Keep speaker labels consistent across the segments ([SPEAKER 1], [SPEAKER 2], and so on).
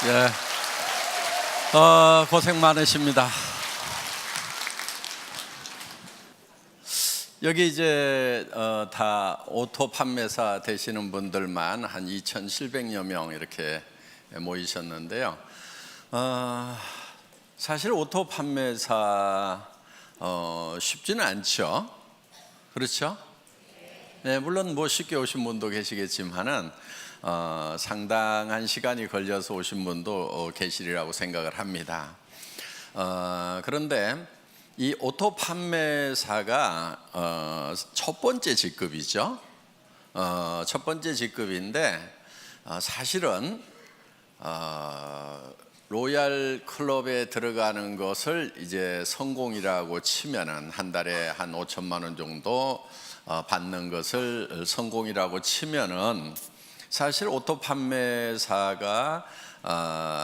[SPEAKER 1] 예, 고생 많으십니다. 여기 이제 다 오토 판매사 되시는 분들만 한 2,700여 명 이렇게 모이셨는데요. 사실 오토 판매사 쉽지는 않죠. 그렇죠? 네, 물론 뭐 쉽게 오신 분도 계시겠지만은 상당한 시간이 걸려서 오신 분도 계시리라고 생각을 합니다. 그런데 이 오토 판매사가 첫 번째 직급이죠. 첫 번째 직급인데 사실은 로얄 클럽에 들어가는 것을 이제 성공이라고 치면은 한 달에 한 5천만 원 정도 받는 것을 성공이라고 치면은 사실 오토 판매사가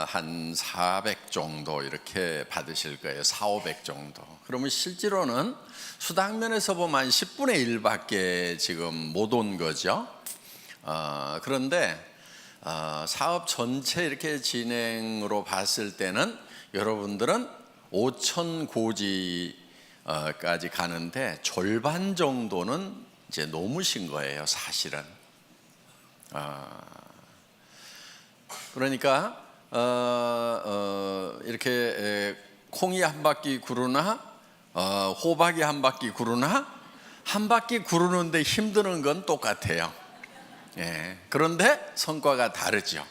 [SPEAKER 1] 한 400 정도 이렇게 받으실 거예요. 400, 500 정도. 그러면 실제로는 수당면에서 보면 한 10분의 1밖에 지금 못 온 거죠. 그런데 사업 전체 이렇게 진행으로 봤을 때는 여러분들은 5천 고지까지 가는데 절반 정도는 이제 넘으신 거예요, 사실은. 그러니까 이렇게 콩이 한 바퀴 구르나 호박이 한 바퀴 구르나 한 바퀴 구르는데 힘드는 건 똑같아요. 예, 그런데 성과가 다르죠.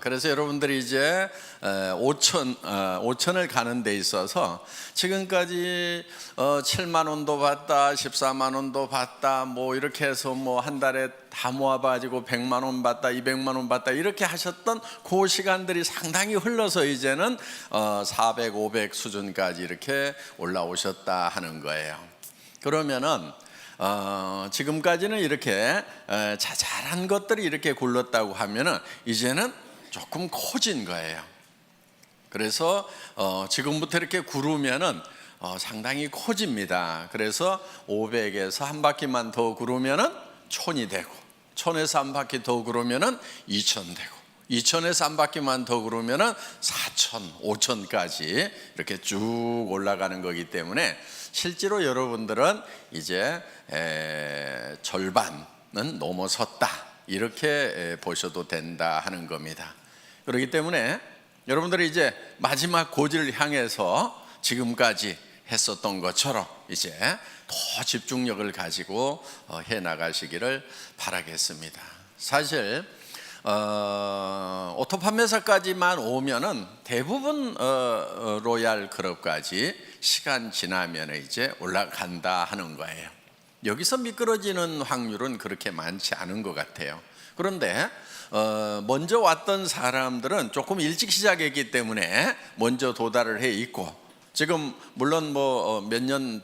[SPEAKER 1] 그래서 여러분들이 이제 5천을 가는 데 있어서 지금까지 7만 원도 받다 14만 원도 받다 뭐 이렇게 해서 뭐 한 달에 다 모아가지고 100만 원 받다 200만 원 받다 이렇게 하셨던 그 시간들이 상당히 흘러서 이제는 400, 500 수준까지 이렇게 올라오셨다 하는 거예요. 그러면은 지금까지는 이렇게 자잘한 것들이 이렇게 굴렀다고 하면은 이제는 조금 커진 거예요. 그래서 지금부터 이렇게 구르면은 상당히 커집니다. 그래서 500에서 한 바퀴만 더 구르면은 1000이 되고 1000에서 한 바퀴 더 구르면은 2000 되고 2000에서 한 바퀴만 더 구르면은 4000, 5000까지 이렇게 쭉 올라가는 거기 때문에 실제로 여러분들은 이제 절반은 넘어섰다 이렇게 보셔도 된다 하는 겁니다. 그렇기 때문에 여러분들이 이제 마지막 고지를 향해서 지금까지 했었던 것처럼 이제 더 집중력을 가지고 해 나가시기를 바라겠습니다. 사실 오토 판매사까지만 오면은 대부분 로얄 클럽까지 시간 지나면 이제 올라간다 하는 거예요. 여기서 미끄러지는 확률은 그렇게 많지 않은 것 같아요. 그런데 먼저 왔던 사람들은 조금 일찍 시작했기 때문에 먼저 도달을 해 있고 지금 물론 뭐 몇 년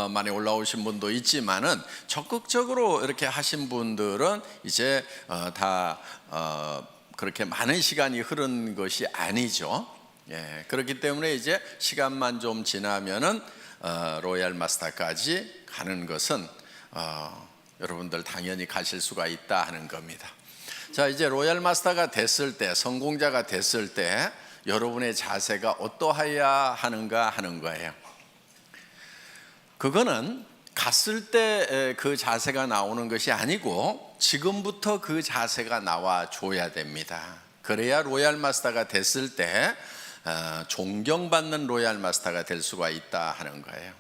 [SPEAKER 1] 만에 올라오신 분도 있지만은 적극적으로 이렇게 하신 분들은 이제 다 그렇게 많은 시간이 흐른 것이 아니죠. 예, 그렇기 때문에 이제 시간만 좀 지나면은 로얄 마스터까지 가는 것은 여러분들 당연히 가실 수가 있다 하는 겁니다. 자, 이제 로얄 마스터가 됐을 때, 성공자가 됐을 때 여러분의 자세가 어떠해야 하는가 하는 거예요. 그거는 갔을 때 그 자세가 나오는 것이 아니고 지금부터 그 자세가 나와 줘야 됩니다. 그래야 로얄 마스터가 됐을 때 존경받는 로얄 마스터가 될 수가 있다 하는 거예요.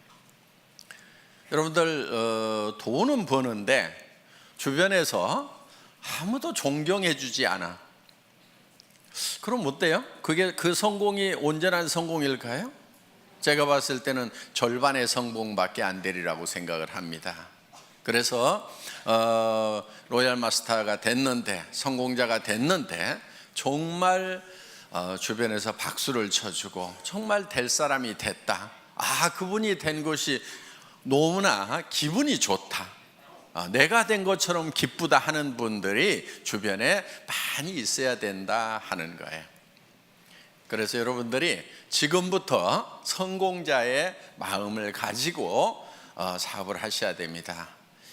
[SPEAKER 1] 여러분들 돈은 버는데 주변에서 아무도 존경해 주지 않아. 그럼 어때요? 그게 그 성공이 온전한 성공일까요? 제가 봤을 때는 절반의 성공밖에 안 되리라고 생각을 합니다. 그래서 로얄 마스터가 됐는데 성공자가 됐는데 정말 주변에서 박수를 쳐주고 정말 될 사람이 됐다. 그분이 된 것이 너무나 기분이 좋다. 내가 된 것처럼 기쁘다 하는 분들이 주변에 많이 있어야 된다 하는 거예요. 그래서 여러분들이 지금부터 성공자의 마음을 가지고 사업을 하셔야 됩니다.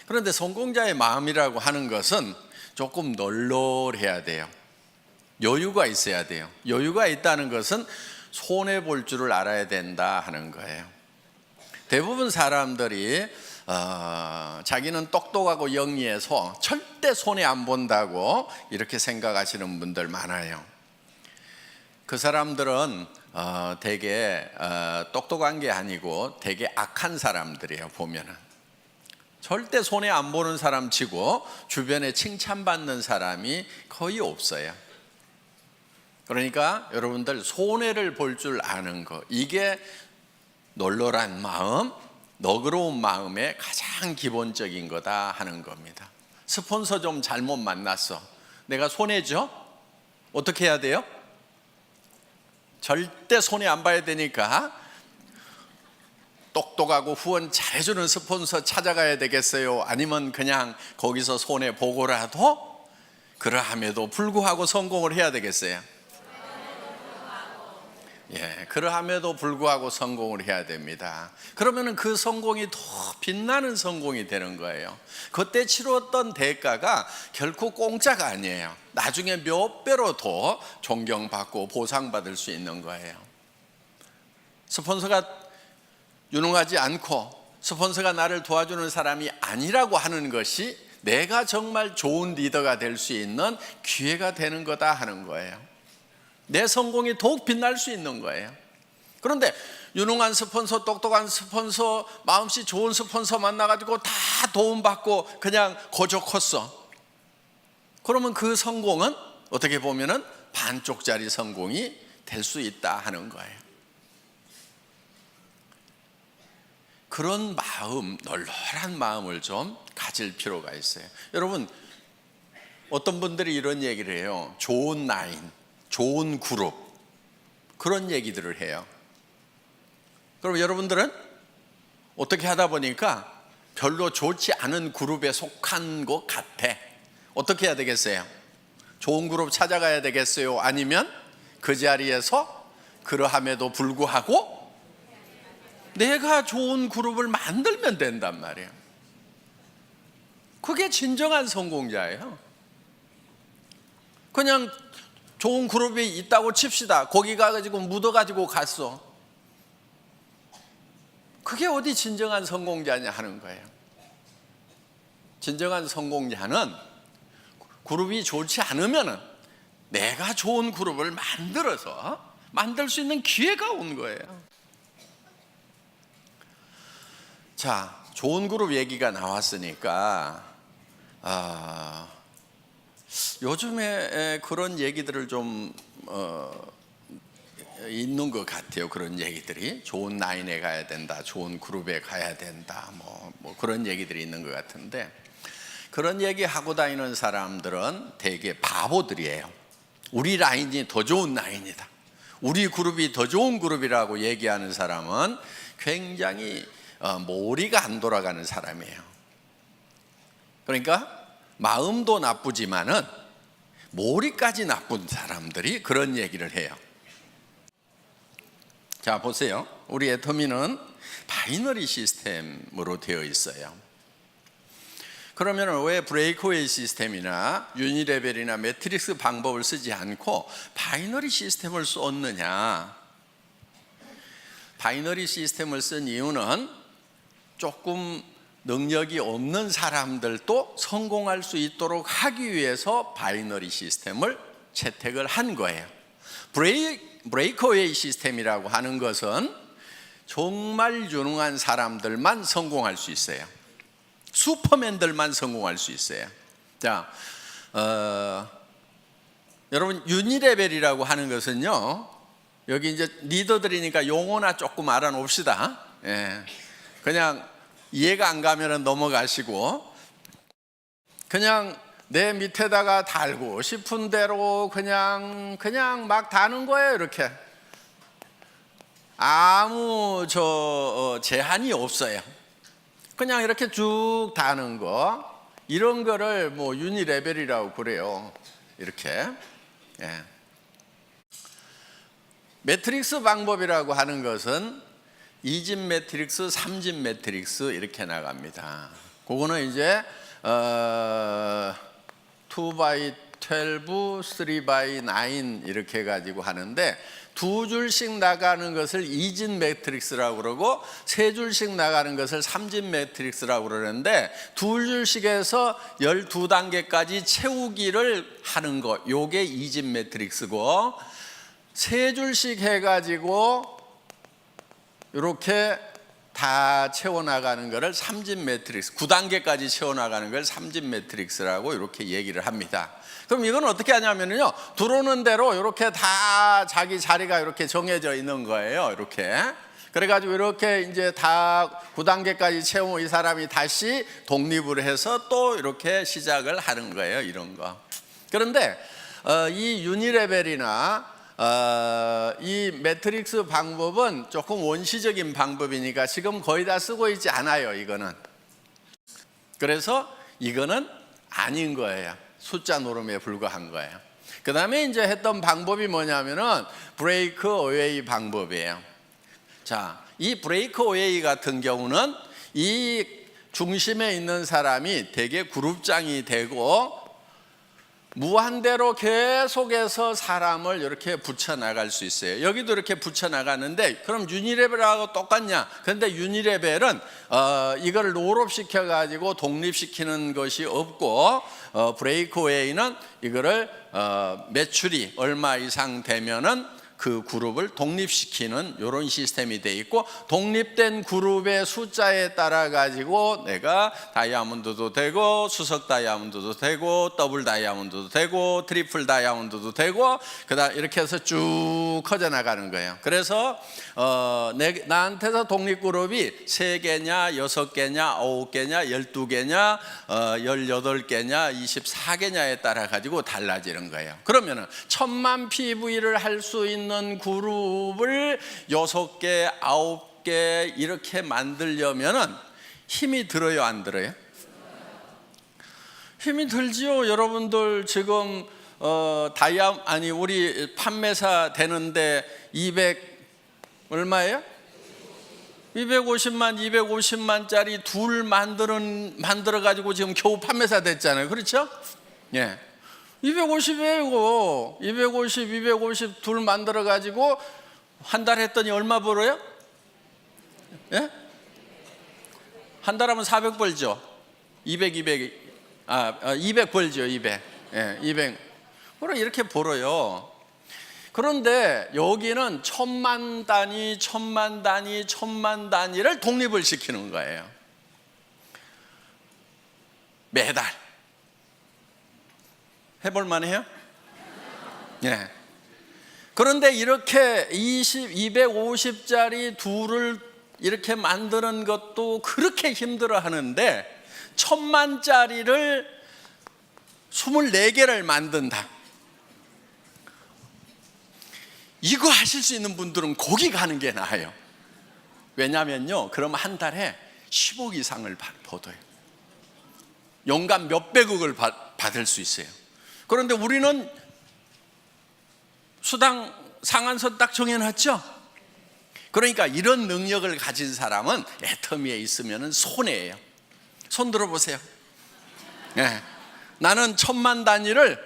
[SPEAKER 1] 그런데 성공자의 마음이라고 하는 것은 조금 널널해야 돼요. 여유가 있어야 돼요. 여유가 있다는 것은 손해 볼 줄을 알아야 된다 하는 거예요. 대부분 사람들이 자기는 똑똑하고 영리해서 절대 손해 안 본다고 이렇게 생각하시는 분들 많아요. 그 사람들은 되게 똑똑한 게 아니고 되게 악한 사람들이에요. 보면은 절대 손해 안 보는 사람 치고 주변에 칭찬받는 사람이 거의 없어요. 그러니까 여러분들 손해를 볼 줄 아는 거, 이게 널널한 마음, 너그러운 마음의 가장 기본적인 거다 하는 겁니다. 스폰서 좀 잘못 만났어, 내가 손해죠? 어떻게 해야 돼요? 절대 손해 안 봐야 되니까 똑똑하고 후원 잘해주는 스폰서 찾아가야 되겠어요? 아니면 그냥 거기서 손해 보고라도 그러함에도 불구하고 성공을 해야 되겠어요? 예, 그러함에도 불구하고 성공을 해야 됩니다. 그러면은 그 성공이 더 빛나는 성공이 되는 거예요. 그때 치렀던 대가가 결코 공짜가 아니에요. 나중에 몇 배로 더 존경받고 보상받을 수 있는 거예요. 스폰서가 유능하지 않고 스폰서가 나를 도와주는 사람이 아니라고 하는 것이 내가 정말 좋은 리더가 될 수 있는 기회가 되는 거다 하는 거예요. 내 성공이 더욱 빛날 수 있는 거예요. 그런데 유능한 스폰서, 똑똑한 스폰서, 마음씨 좋은 스폰서 만나가지고 다 도움받고 그냥 거저 컸어. 그러면 그 성공은 어떻게 보면은 반쪽짜리 성공이 될 수 있다 하는 거예요. 그런 마음, 널널한 마음을 좀 가질 필요가 있어요. 여러분, 어떤 분들이 이런 얘기를 해요. 좋은 라인, 좋은 그룹, 그런 얘기들을 해요. 그럼 여러분들은 어떻게 하다 보니까 별로 좋지 않은 그룹에 속한 것 같아. 어떻게 해야 되겠어요? 좋은 그룹 찾아가야 되겠어요? 아니면 그 자리에서 그러함에도 불구하고 내가 좋은 그룹을 만들면 된단 말이에요. 그게 진정한 성공자예요. 그냥 좋은 그룹이 있다고 칩시다. 거기 가가지고 묻어가지고 갔어. 그게 어디 진정한 성공자냐 하는 거예요. 진정한 성공자는 그룹이 좋지 않으면 내가 좋은 그룹을 만들어서 만들 수 있는 기회가 온 거예요. 자, 좋은 그룹 얘기가 나왔으니까 요즘에 그런 얘기들을 좀 있는 것 같아요. 그런 얘기들이 좋은 라인에 가야 된다, 좋은 그룹에 가야 된다, 뭐 그런 얘기들이 있는 것 같은데, 그런 얘기 하고 다니는 사람들은 되게 바보들이에요. 우리 라인이 더 좋은 라인이다, 우리 그룹이 더 좋은 그룹이라고 얘기하는 사람은 굉장히 머리가 안 돌아가는 사람이에요. 그러니까 마음도 나쁘지만은 머리까지 나쁜 사람들이 그런 얘기를 해요. 자, 보세요. 우리 애터미는 바이너리 시스템으로 되어 있어요. 그러면 왜 브레이크웨이 시스템이나 유니레벨이나 매트릭스 방법을 쓰지 않고 바이너리 시스템을 썼느냐? 바이너리 시스템을 쓴 이유는 조금 능력이 없는 사람들도 성공할 수 있도록 하기 위해서 바이너리 시스템을 채택을 한 거예요. 브레이크웨이 시스템이라고 하는 것은 정말 유능한 사람들만 성공할 수 있어요. 슈퍼맨들만 성공할 수 있어요. 자, 여러분, 유니레벨이라고 하는 것은요, 여기 이제 리더들이니까 용어나 조금 알아놓읍시다. 예. 그냥 이해가 안 가면 넘어가시고, 그냥 내 밑에다가 달고 싶은 대로 그냥 막 다는 거예요. 이렇게 아무 제한이 없어요. 그냥 이렇게 쭉 다는 거, 이런 거를 뭐 유니레벨이라고 그래요. 이렇게. 예. 매트릭스 방법이라고 하는 것은 2집 매트릭스, 3집 매트릭스 이렇게 나갑니다. 그거는 이제 2 by 12, 3 by 9 이렇게 가지고 하는데, 두 줄씩 나가는 것을 2진 매트릭스라고 그러고 세 줄씩 나가는 것을 3진 매트릭스라고 그러는데, 두 줄씩에서 12단계까지 채우기를 하는 거, 요게 2진 매트릭스고, 세 줄씩 해가지고 이렇게 다 채워나가는 것을 3진 매트릭스, 9단계까지 채워나가는 걸 3진 매트릭스라고 이렇게 얘기를 합니다. 그럼 이건 어떻게 하냐면요, 들어오는 대로 이렇게 다 자기 자리가 이렇게 정해져 있는 거예요. 이렇게. 그래가지고 이렇게 이제 다 9단계까지 채우면 이 사람이 다시 독립을 해서 또 이렇게 시작을 하는 거예요. 이런 거. 그런데 이 유니레벨이나 이 매트릭스 방법은 조금 원시적인 방법이니까 지금 거의 다 쓰고 있지 않아요. 이거는. 그래서 이거는 아닌 거예요. 숫자 노름에 불과한 거예요. 그 다음에 이제 했던 방법이 뭐냐면은 브레이크 어웨이 방법이에요. 자, 이 브레이크 어웨이 같은 경우는 이 중심에 있는 사람이 되게 그룹장이 되고 무한대로 계속해서 사람을 이렇게 붙여나갈 수 있어요. 여기도 이렇게 붙여나가는데, 그럼 유니레벨하고 똑같냐? 그런데 유니레벨은 이걸 롤업시켜가지고 독립시키는 것이 없고, 브레이크웨이는 이거를 매출이 얼마 이상 되면은 그 그룹을 독립시키는 이런 시스템이 돼 있고, 독립된 그룹의 숫자에 따라 가지고 내가 다이아몬드도 되고 수석 다이아몬드도 되고 더블 다이아몬드도 되고 트리플 다이아몬드도 되고, 그다음 이렇게 해서 쭉 커져 나가는 거예요. 그래서 나한테서 독립 그룹이 3개냐 6개냐 9개냐 12개냐 18개냐 24개냐에 따라 가지고 달라지는 거예요. 그러면은 1000만 PV를 할 수 있는 그룹을 6개, 9개 이렇게 만들려면은 힘이 들어요, 안 들어요? 힘이 들지요. 여러분들 지금 우리 판매사 되는데 200 얼마예요? 250만짜리 둘 만들어 가지고 지금 겨우 판매사 됐잖아요. 그렇죠? 예. 250이에요. 250 둘 만들어 가지고 한 달 했더니 얼마 벌어요? 예? 한 달 하면 400 벌죠. 200 벌죠. 200. 예, 200. 그럼 이렇게 벌어요. 그런데 여기는 1000만 단위를 독립을 시키는 거예요. 매달. 해볼 만해요? 예. 그런데 이렇게 250짜리 둘을 이렇게 만드는 것도 그렇게 힘들어 하는데, 1000만짜리를 24개를 만든다. 이거 하실 수 있는 분들은 거기 가는 게 나아요. 왜냐면요, 그럼 한 달에 10억 이상을 벌어요. 연간 몇백억을 받을 수 있어요. 그런데 우리는 수당 상한선 딱 정해놨죠. 그러니까 이런 능력을 가진 사람은 애터미에 있으면 손해예요. 손 들어보세요. 네. 나는 1000만 단위를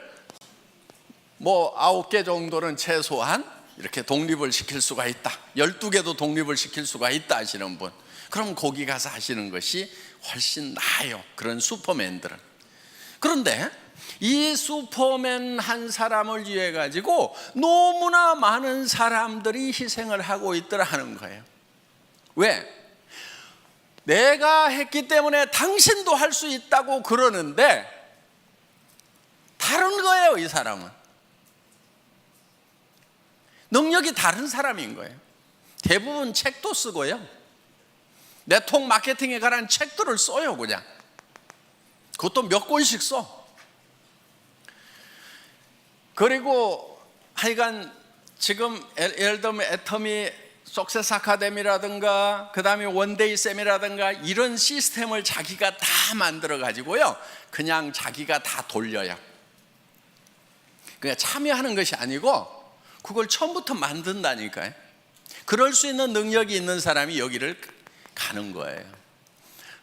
[SPEAKER 1] 뭐 9개 정도는 최소한 이렇게 독립을 시킬 수가 있다, 12개도 독립을 시킬 수가 있다 하시는 분, 그럼 거기 가서 하시는 것이 훨씬 나아요. 그런 슈퍼맨들은. 그런데 이 슈퍼맨 한 사람을 위해 가지고 너무나 많은 사람들이 희생을 하고 있더라 하는 거예요. 왜? 내가 했기 때문에 당신도 할 수 있다고 그러는데 다른 거예요. 이 사람은 능력이 다른 사람인 거예요. 대부분 책도 쓰고요, 네트워크 마케팅에 관한 책들을 써요. 그냥 그것도 몇 권씩 써. 그리고 하여간 지금 예를 들면 애터미 석세스 아카데미라든가 그 다음에 원데이 쌤이라든가 이런 시스템을 자기가 다 만들어 가지고요, 그냥 자기가 다 돌려요. 그냥 참여하는 것이 아니고 그걸 처음부터 만든다니까요. 그럴 수 있는 능력이 있는 사람이 여기를 가는 거예요.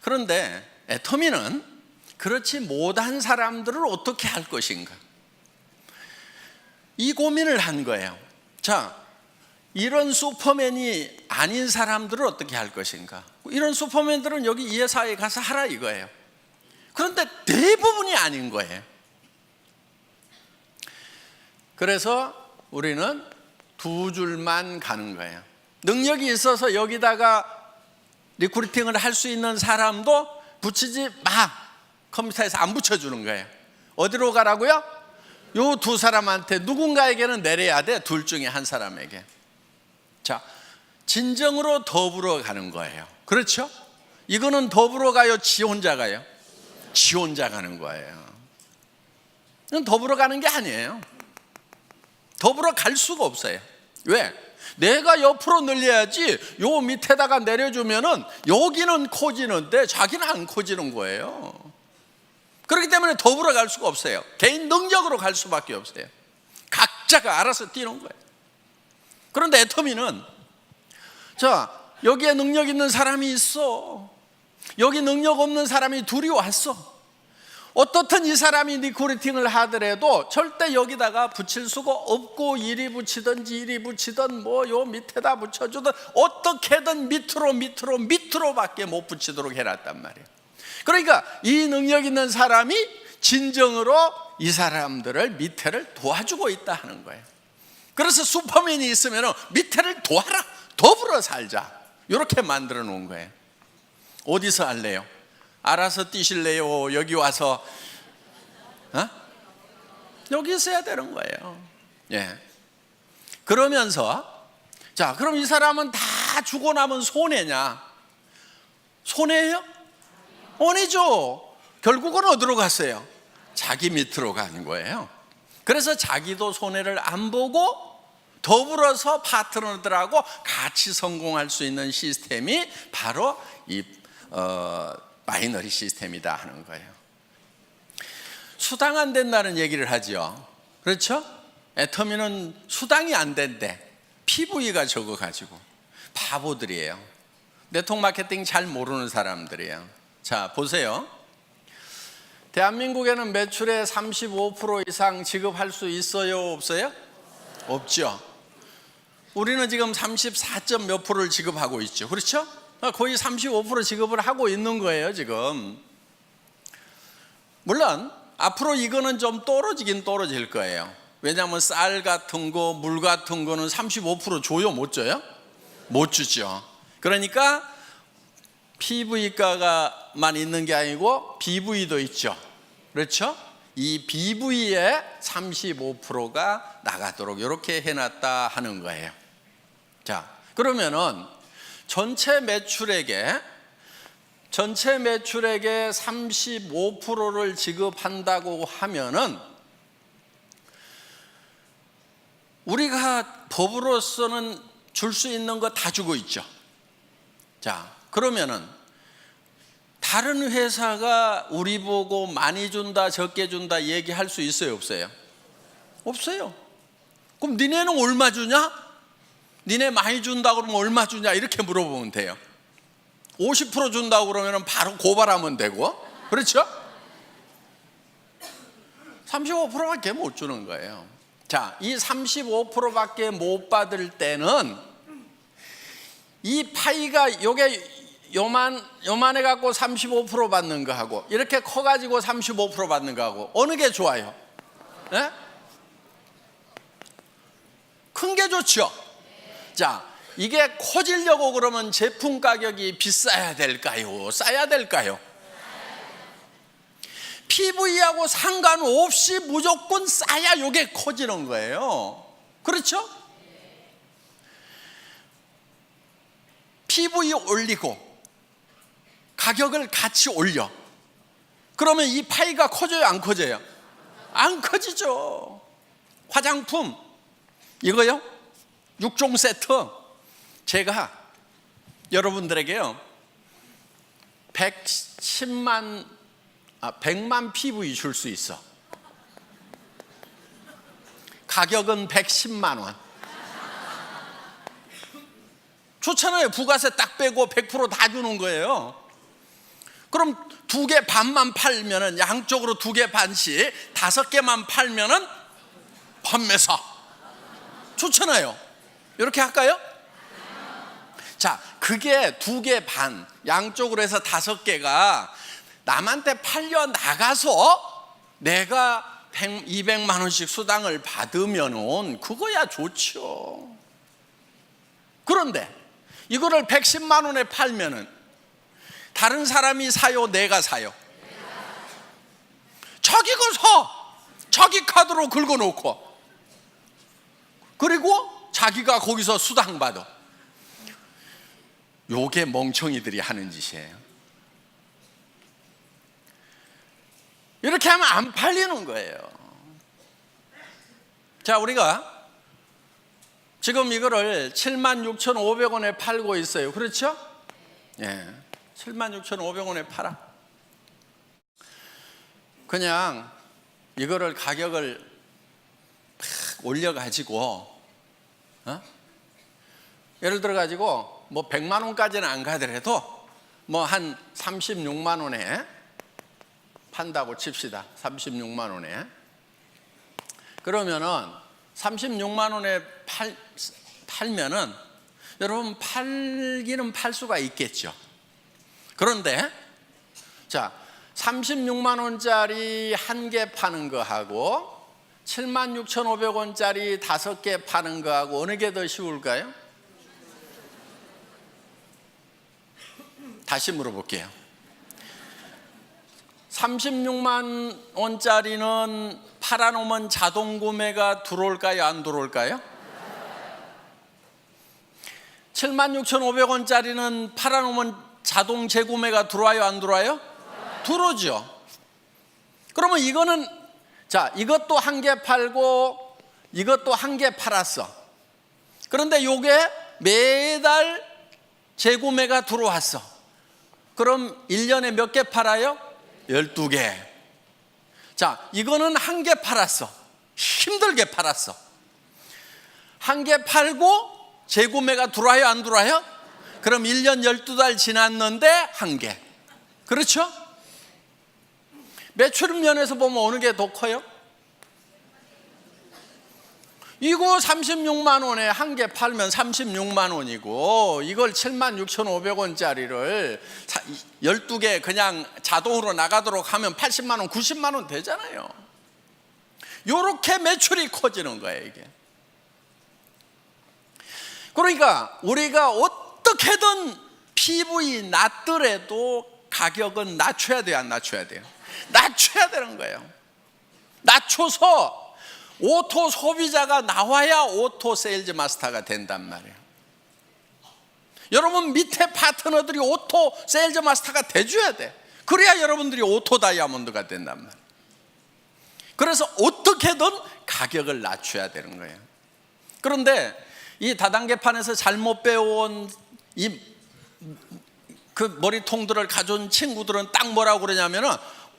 [SPEAKER 1] 그런데 애터미는 그렇지 못한 사람들을 어떻게 할 것인가? 이 고민을 한 거예요. 자, 이런 슈퍼맨이 아닌 사람들은 어떻게 할 것인가? 이런 슈퍼맨들은 여기 이 회사에 가서 하라 이거예요. 그런데 대부분이 아닌 거예요. 그래서 우리는 두 줄만 가는 거예요. 능력이 있어서 여기다가 리크루팅을 할 수 있는 사람도 붙이지 마. 컴퓨터에서 안 붙여주는 거예요. 어디로 가라고요? 요 두 사람한테 누군가에게는 내려야 돼. 둘 중에 한 사람에게. 자, 진정으로 더불어 가는 거예요. 그렇죠? 이거는 더불어 가요? 지 혼자 가요? 지 혼자 가는 거예요. 이건 더불어 가는 게 아니에요. 더불어 갈 수가 없어요. 왜? 내가 옆으로 늘려야지 요 밑에다가 내려주면은 여기는 커지는데 자기는 안 커지는 거예요. 그렇기 때문에 더불어 갈 수가 없어요. 개인 능력으로 갈 수밖에 없어요. 각자가 알아서 뛰는 거예요. 그런데 애터미는 자, 여기에 능력 있는 사람이 있어. 여기 능력 없는 사람이 둘이 왔어. 어떻든 이 사람이 리크루팅을 하더라도 절대 여기다가 붙일 수가 없고, 이리 붙이든지 이리 붙이든 뭐 요 밑에다 붙여주든 어떻게든 밑으로밖에 못 붙이도록 해놨단 말이에요. 그러니까 이 능력 있는 사람이 진정으로 이 사람들을 밑에를 도와주고 있다 하는 거예요. 그래서 슈퍼맨이 있으면 밑에를 도와라, 더불어 살자, 이렇게 만들어 놓은 거예요. 어디서 할래요? 알아서 뛰실래요? 여기 와서 여기 있어야 되는 거예요. 예. 그러면서 자, 그럼 이 사람은 다 주고 나면 손해냐? 손해예요? 아니죠. 결국은 어디로 갔어요? 자기 밑으로 가는 거예요. 그래서 자기도 손해를 안 보고 더불어서 파트너들하고 같이 성공할 수 있는 시스템이 바로 이 바이너리 시스템이다 하는 거예요. 수당 안 된다는 얘기를 하죠. 그렇죠? 애터미는 수당이 안 된대. PV가 적어가지고. 바보들이에요. 네트워크 마케팅 잘 모르는 사람들이에요. 자, 보세요. 대한민국에는 매출의 35% 이상 지급할 수 있어요? 없어요? 없죠. 우리는 지금 34점 몇 프로를 지급하고 있죠. 그렇죠? 거의 35% 지급을 하고 있는 거예요, 지금. 물론 앞으로 이거는 좀 떨어지긴 떨어질 거예요. 왜냐하면 쌀 같은 거, 물 같은 거는 35% 줘요? 못 줘요? 못 주죠. 그러니까 PV가만 있는 게 아니고 BV도 있죠. 그렇죠? 이 BV에 35%가 나가도록 이렇게 해놨다 하는 거예요. 자, 그러면은 전체 매출액의 35%를 지급한다고 하면은 우리가 법으로서는 줄 수 있는 거 다 주고 있죠. 자, 그러면은 다른 회사가 우리 보고 많이 준다, 적게 준다 얘기할 수 있어요, 없어요? 없어요. 그럼 니네는 얼마 주냐? 니네 많이 준다 그러면 얼마 주냐? 이렇게 물어보면 돼요. 50% 준다고 그러면 바로 고발하면 되고, 그렇죠? 35%밖에 못 주는 거예요. 자, 이 35%밖에 못 받을 때는 이 파이가 요게 요만해 갖고 35% 받는 거하고 이렇게 커 가지고 35% 받는 거하고 어느 게 좋아요? 네? 큰 게 좋죠. 자, 이게 커지려고 그러면 제품 가격이 비싸야 될까요? 싸야 될까요? PV하고 상관없이 무조건 싸야 이게 커지는 거예요. 그렇죠? PV 올리고 가격을 같이 올려. 그러면 이 파이가 커져요, 안 커져요? 안 커지죠. 화장품 이거요? 6종 세트 제가 여러분들에게요 110만 100만 PV 줄 수 있어. 가격은 110만 원. 좋잖아요. 부가세 딱 빼고 100% 다 주는 거예요. 그럼 2개 반만 팔면은 양쪽으로 2개 반씩 5개만 팔면은 판매사 좋잖아요. 이렇게 할까요? 자, 그게 2개 반, 양쪽으로 해서 5개가 남한테 팔려 나가서 내가 200만 원씩 수당을 받으면은 그거야 좋죠. 그런데 이거를 110만 원에 팔면은 다른 사람이 사요, 내가 사요? 자기가 사. 자기 카드로 긁어놓고, 그리고 자기가 거기서 수당 받아. 요게 멍청이들이 하는 짓이에요. 이렇게 하면 안 팔리는 거예요. 자, 우리가 지금 이거를 76,500원에 팔고 있어요. 그렇죠? 예, 76,500원에 팔아. 그냥 이거를 가격을 팍 올려가지고, 예를 들어가지고 뭐 100만 원까지는 안 가더라도 뭐 한 36만 원에 판다고 칩시다. 36만 원에. 그러면은 36만 원에 팔면은 여러분 팔기는 팔 수가 있겠죠. 그런데 자, 36만 원짜리 1개 파는 거하고 76,500원짜리 5개 파는 거하고 어느 게 더 쉬울까요? 다시 물어볼게요. 36만 원짜리는 팔아놓으면 자동 구매가 들어올까요? 안 들어올까요? 76,500원짜리는 팔아놓으면 자동 재구매가 들어와요? 안 들어와요? 들어오죠. 그러면 이거는, 자, 이것도 1개 팔고 이것도 1개 팔았어. 그런데 요게 매달 재구매가 들어왔어. 그럼 1년에 몇 개 팔아요? 12개. 자, 이거는 1개 팔았어. 힘들게 팔았어. 1개 팔고 재구매가 들어와요? 안 들어와요? 그럼 1년 12달 지났는데 1개. 그렇죠? 매출 면에서 보면 어느 게 더 커요? 이거 36만 원에 1개 팔면 36만 원이고, 이걸 76,500원짜리를 12개 그냥 자동으로 나가도록 하면 80만 원, 90만 원 되잖아요. 이렇게 매출이 커지는 거예요, 이게. 그러니까 우리가 어떻게든 PV 낮더라도 가격은 낮춰야 돼요, 안 낮춰야 돼요? 낮춰야 되는 거예요. 낮춰서 오토 소비자가 나와야 오토 세일즈 마스터가 된단 말이에요. 여러분 밑에 파트너들이 오토 세일즈 마스터가 돼줘야 돼. 그래야 여러분들이 오토 다이아몬드가 된단 말이에요. 그래서 어떻게든 가격을 낮춰야 되는 거예요. 그런데 이 다단계판에서 잘못 배워온 그 머리통들을 가져온 친구들은 딱 뭐라고 그러냐면은,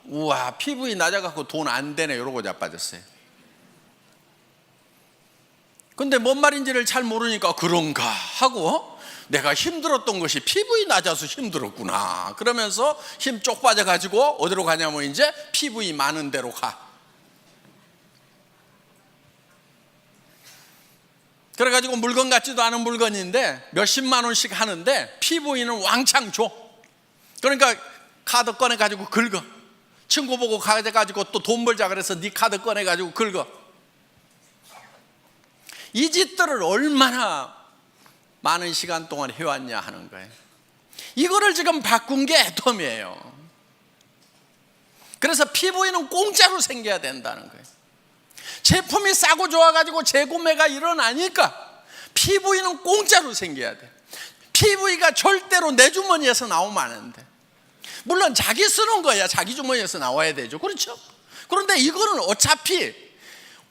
[SPEAKER 1] 우와, PV 낮아갖고 돈 안 되네, 이러고 자빠졌어요. 근데 뭔 말인지를 잘 모르니까 그런가 하고, 내가 힘들었던 것이 PV 낮아서 힘들었구나 그러면서 힘 쪽 빠져가지고 어디로 가냐면 이제 PV 많은 데로 가. 그래가지고 물건 같지도 않은 물건인데 몇십만 원씩 하는데 PV는 왕창 줘. 그러니까 카드 꺼내가지고 긁어. 친구 보고 가져가지고 또 돈 벌자 그래서 네 카드 꺼내가지고 긁어. 이 짓들을 얼마나 많은 시간 동안 해왔냐 하는 거예요. 이거를 지금 바꾼 게 애텀이에요. 그래서 PV는 공짜로 생겨야 된다는 거예요. 제품이 싸고 좋아가지고 재구매가 일어나니까 PV는 공짜로 생겨야 돼. PV가 절대로 내 주머니에서 나오면 안 돼. 물론 자기 쓰는 거야 자기 주머니에서 나와야 되죠. 그렇죠? 그런데 이거는 어차피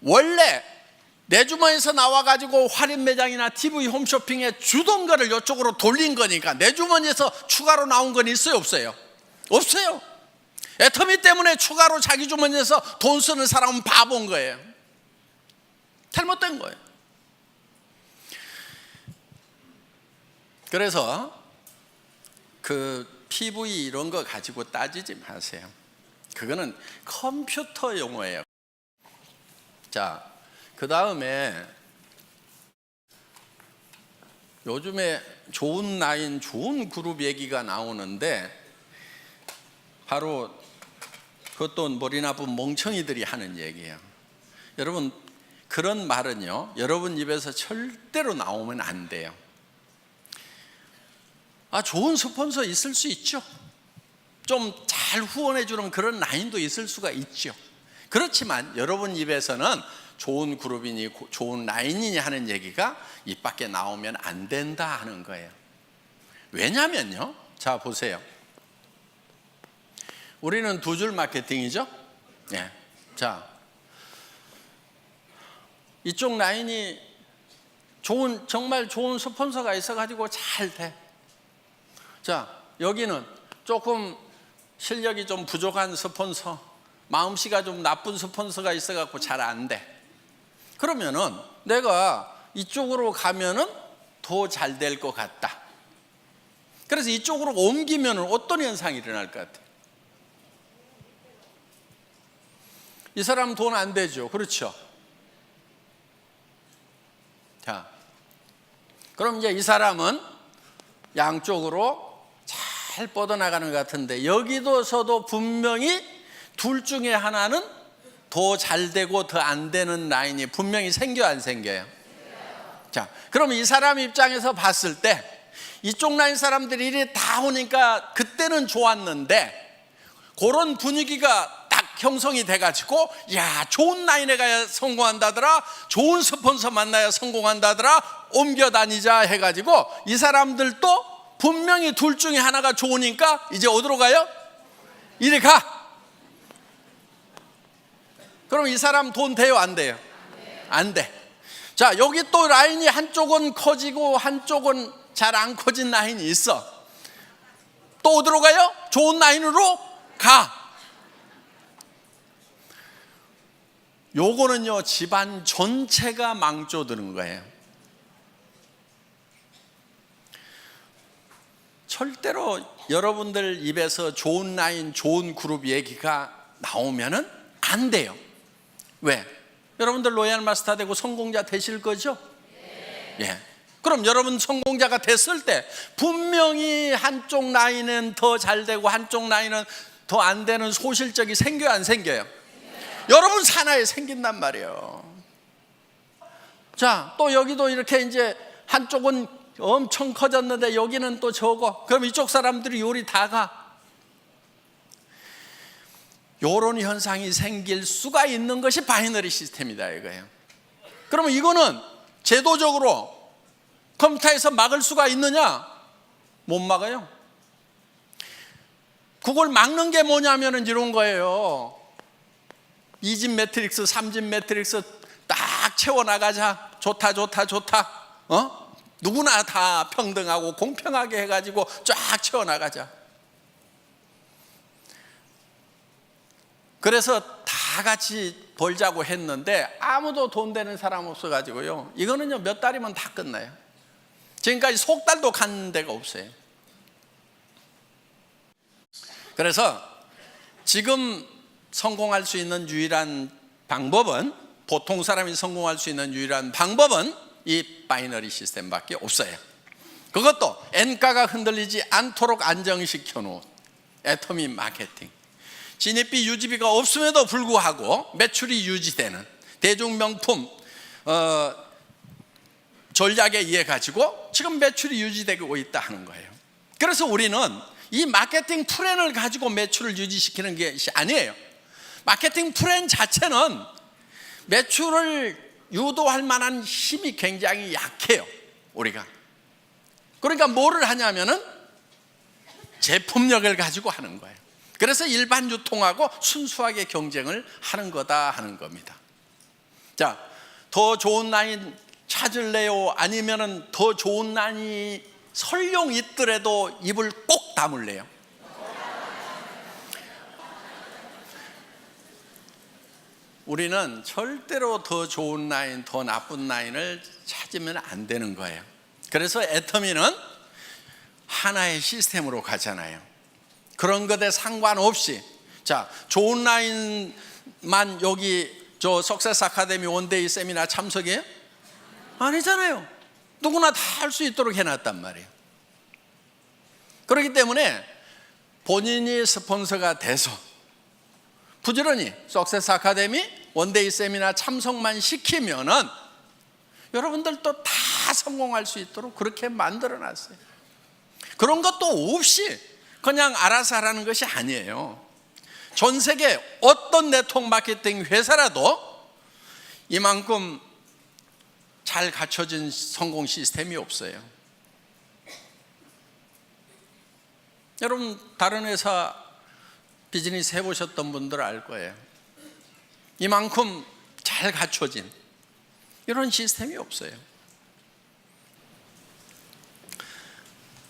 [SPEAKER 1] 원래 내 주머니에서 나와가지고 할인 매장이나 TV 홈쇼핑에 주던 거를 이쪽으로 돌린 거니까 내 주머니에서 추가로 나온 건 있어요? 없어요? 없어요. 애터미 때문에 추가로 자기 주머니에서 돈 쓰는 사람은 바본 거예요. 잘못된 거예요. 그래서 그 PV 이런 거 가지고 따지지 마세요. 그거는 컴퓨터 용어예요. 자, 그 다음에 요즘에 좋은 라인, 좋은 그룹 얘기가 나오는데 바로 그것도 머리 나쁜 멍청이들이 하는 얘기예요. 여러분, 그런 말은요, 여러분 입에서 절대로 나오면 안 돼요. 좋은 스폰서 있을 수 있죠. 좀 잘 후원해 주는 그런 라인도 있을 수가 있죠. 그렇지만 여러분 입에서는 좋은 그룹이니 좋은 라인이니 하는 얘기가 입 밖에 나오면 안 된다 하는 거예요. 왜냐면요, 자 보세요. 우리는 두 줄 마케팅이죠. 네. 자, 이쪽 라인이 정말 좋은 스폰서가 있어가지고 잘 돼. 자, 여기는 조금 실력이 좀 부족한 스폰서, 마음씨가 좀 나쁜 스폰서가 있어갖고 잘 안 돼. 그러면은 내가 이쪽으로 가면은 더 잘 될 것 같다. 그래서 이쪽으로 옮기면은 어떤 현상이 일어날 것 같아요? 이 사람 돈 안 되죠. 그렇죠? 자, 그럼 이제 이 사람은 양쪽으로 잘 뻗어나가는 것 같은데 여기서도 분명히 둘 중에 하나는 더 잘 되고 더 안 되는 라인이 분명히 생겨 안 생겨요? 자, 그럼 이 사람 입장에서 봤을 때 이쪽 라인 사람들이 이리 다 오니까 그때는 좋았는데 그런 분위기가 딱 형성이 돼가지고 야, 좋은 라인에 가야 성공한다더라, 좋은 스폰서 만나야 성공한다더라, 옮겨 다니자 해가지고 이 사람들도 분명히 둘 중에 하나가 좋으니까 이제 어디로 가요? 이리 가. 그럼 이 사람 돈 돼요, 안 돼요? 안 돼. 자, 여기 또 라인이 한쪽은 커지고 한쪽은 잘 안 커진 라인이 있어. 또 어디로 가요? 좋은 라인으로 가. 요거는요, 집안 전체가 망조드는 거예요. 절대로 여러분들 입에서 좋은 라인, 좋은 그룹 얘기가 나오면은 안 돼요. 왜? 여러분들 로얄 마스터 되고 성공자 되실 거죠? 예. 그럼 여러분 성공자가 됐을 때 분명히 한쪽 라인은 더 잘 되고 한쪽 라인은 더 안 되는 소실적이 생겨요, 안 생겨요? 여러분 산하에 생긴단 말이에요. 자, 또 여기도 이렇게 이제 한쪽은 엄청 커졌는데 여기는 또 적어. 그럼 이쪽 사람들이 요리 다 가. 요런 현상이 생길 수가 있는 것이 바이너리 시스템이다 이거예요. 그러면 이거는 제도적으로 컴퓨터에서 막을 수가 있느냐? 못 막아요. 그걸 막는 게 뭐냐면은 이런 거예요. 2집 매트릭스, 3집 매트릭스 딱 채워나가자. 좋다. 누구나 다 평등하고 공평하게 해가지고 쫙 채워나가자. 그래서 다 같이 벌자고 했는데 아무도 돈 되는 사람 없어가지고요. 이거는요, 몇 달이면 다 끝나요. 지금까지 석 달도 간 데가 없어요. 그래서 지금 성공할 수 있는 유일한 방법은, 보통 사람이 성공할 수 있는 유일한 방법은 이 바이너리 시스템밖에 없어요. 그것도 엔가가 흔들리지 않도록 안정시켜 놓은 애터미 마케팅. 진입비 유지비가 없음에도 불구하고 매출이 유지되는 대중명품 전략에 의해 가지고 지금 매출이 유지되고 있다 하는 거예요. 그래서 우리는 이 마케팅 플랜을 가지고 매출을 유지시키는 것이 아니에요. 마케팅 플랜 자체는 매출을 유도할 만한 힘이 굉장히 약해요, 우리가. 그러니까 뭐를 하냐면은 제품력을 가지고 하는 거예요. 그래서 일반 유통하고 순수하게 경쟁을 하는 거다 하는 겁니다. 자, 더 좋은 라인 찾을래요? 아니면은 더 좋은 라인이 설령 있더라도 입을 꼭 다물래요? 우리는 절대로 더 좋은 라인, 더 나쁜 라인을 찾으면 안 되는 거예요. 그래서 애터미는 하나의 시스템으로 가잖아요. 그런 것에 상관없이, 자, 좋은 라인만 여기 저 석세스 아카데미 원데이 세미나 참석해요? 아니잖아요. 누구나 다 할 수 있도록 해놨단 말이에요. 그렇기 때문에 본인이 스폰서가 돼서 부지런히 석세스 아카데미 원데이 세미나 참석만 시키면은 여러분들도 다 성공할 수 있도록 그렇게 만들어 놨어요. 그런 것도 없이 그냥 알아서 하라는 것이 아니에요. 전 세계 어떤 네트워크 마케팅 회사라도 이만큼 잘 갖춰진 성공 시스템이 없어요. 여러분 다른 회사 비즈니스 해보셨던 분들 알 거예요. 이만큼 잘 갖춰진 이런 시스템이 없어요.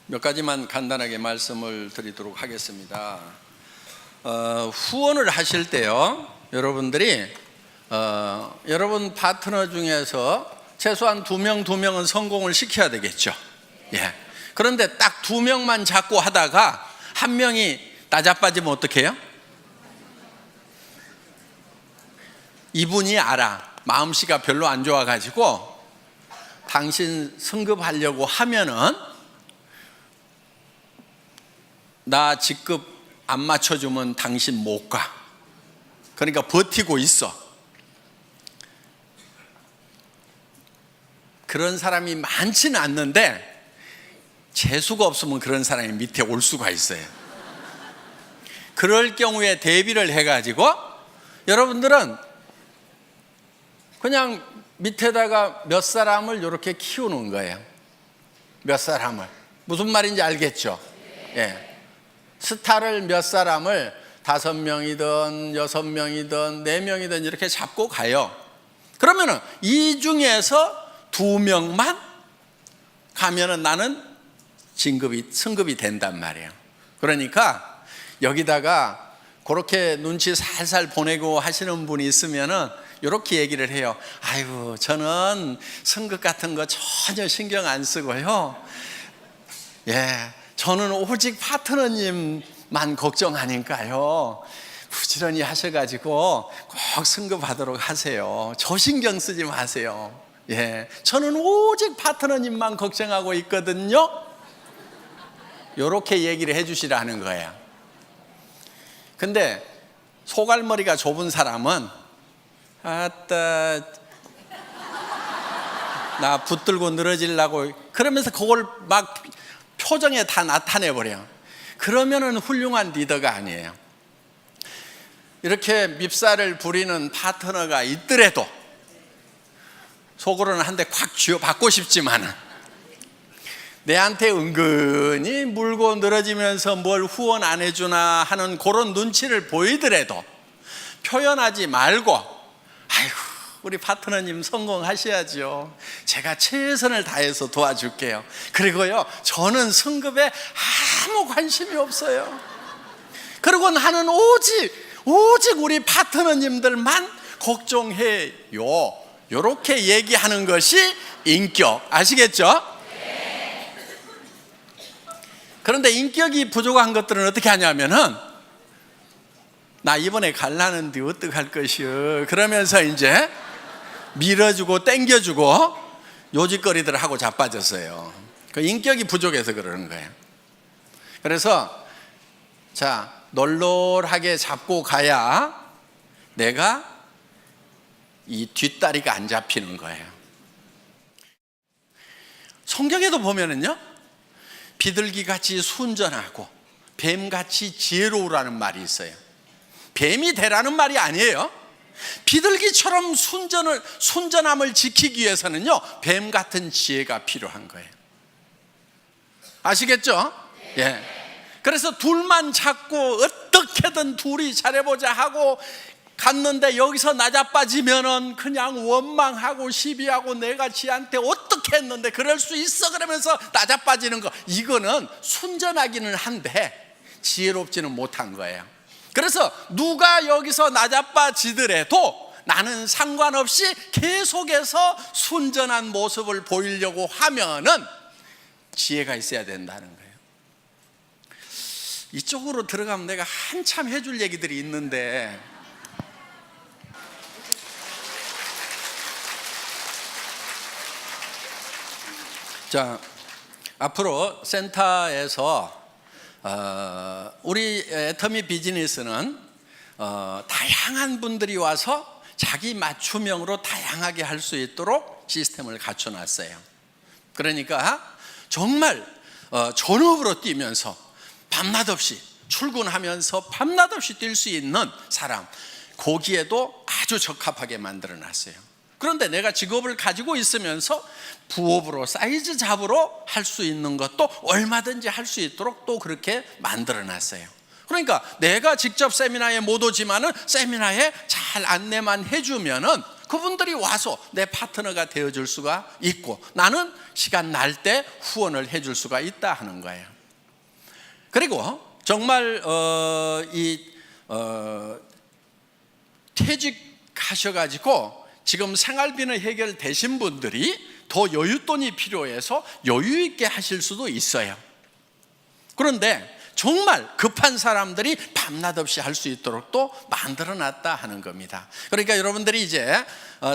[SPEAKER 1] 몇 가지만 간단하게 말씀을 드리도록 하겠습니다. 후원을 하실 때요, 여러분들이 여러분 파트너 중에서 최소한 2명은 성공을 시켜야 되겠죠. 예. 그런데 딱 2명만 잡고 하다가 1명이 나자빠지면 어떻게 해요? 이분이 알아. 마음씨가 별로 안 좋아가지고 당신 승급하려고 하면은 나 직급 안 맞춰주면 당신 못 가. 그러니까 버티고 있어. 그런 사람이 많지는 않는데 재수가 없으면 그런 사람이 밑에 올 수가 있어요. 그럴 경우에 대비를 해가지고 여러분들은 그냥 밑에다가 몇 사람을 이렇게 키우는 거예요. 몇 사람을. 무슨 말인지 알겠죠? 예. 스타를 몇 사람을 5명이든 6명이든 4명이든 이렇게 잡고 가요. 그러면은 이 중에서 2명만 가면은 나는 승급이 된단 말이에요. 그러니까 여기다가 그렇게 눈치 살살 보내고 하시는 분이 있으면은 이렇게 얘기를 해요. 아이고, 저는 승급 같은 거 전혀 신경 안 쓰고요. 예, 저는 오직 파트너님만 걱정하니까요. 부지런히 하셔가지고 꼭 승급하도록 하세요. 저 신경 쓰지 마세요. 예, 저는 오직 파트너님만 걱정하고 있거든요. 이렇게 얘기를 해주시라는 거예요. 근데 소갈머리가 좁은 사람은 아따 나 붙들고 늘어지려고 그러면서 그걸 막 표정에 다 나타내버려요. 그러면은 훌륭한 리더가 아니에요. 이렇게 밉살을 부리는 파트너가 있더라도 속으로는 한 대 콱 쥐어받고 싶지만은 내한테 은근히 물고 늘어지면서 뭘 후원 안 해주나 하는 그런 눈치를 보이더라도 표현하지 말고 아이고 우리 파트너님 성공하셔야죠. 제가 최선을 다해서 도와줄게요. 그리고요 저는 승급에 아무 관심이 없어요. 그리고 나는 오직 우리 파트너님들만 걱정해요. 이렇게 얘기하는 것이 인격. 아시겠죠? 그런데 인격이 부족한 것들은 어떻게 하냐면은 나 이번에 갈라는데 어떡할 것이요 그러면서 이제 밀어주고 땡겨주고 요짓거리들을 하고 자빠졌어요. 그 인격이 부족해서 그러는 거예요. 그래서 자 널널하게 잡고 가야 내가 이 뒷다리가 안 잡히는 거예요. 성경에도 보면은요 비둘기같이 순전하고 뱀같이 지혜로우라는 말이 있어요. 뱀이 되라는 말이 아니에요. 비둘기처럼 순전함을 지키기 위해서는요 뱀 같은 지혜가 필요한 거예요. 아시겠죠? 예. 그래서 둘만 잡고 어떻게든 둘이 잘해보자 하고 갔는데 여기서 나자빠지면은 그냥 원망하고 시비하고 내가 지한테 어떻게 했는데 그럴 수 있어 그러면서 나자빠지는 거, 이거는 순전하기는 한데 지혜롭지는 못한 거예요. 그래서 누가 여기서 나자빠지더라도 나는 상관없이 계속해서 순전한 모습을 보이려고 하면은 지혜가 있어야 된다는 거예요. 이쪽으로 들어가면 내가 한참 해줄 얘기들이 있는데 자, 앞으로 센터에서 우리 애터미 비즈니스는 다양한 분들이 와서 자기 맞춤형으로 다양하게 할 수 있도록 시스템을 갖춰놨어요. 그러니까 정말 전업으로 뛰면서 밤낮 없이 출근하면서 밤낮 없이 뛸 수 있는 사람, 거기에도 아주 적합하게 만들어놨어요. 그런데 내가 직업을 가지고 있으면서 부업으로 사이즈 잡으로 할 수 있는 것도 얼마든지 할 수 있도록 또 그렇게 만들어놨어요. 그러니까 내가 직접 세미나에 못 오지만은 세미나에 잘 안내만 해주면은 그분들이 와서 내 파트너가 되어줄 수가 있고, 나는 시간 날 때 후원을 해줄 수가 있다 하는 거예요. 그리고 정말 퇴직하셔가지고 지금 생활비는 해결되신 분들이 더 여윳돈이 필요해서 여유 있게 하실 수도 있어요. 그런데 정말 급한 사람들이 밤낮 없이 할 수 있도록 또 만들어놨다 하는 겁니다. 그러니까 여러분들이 이제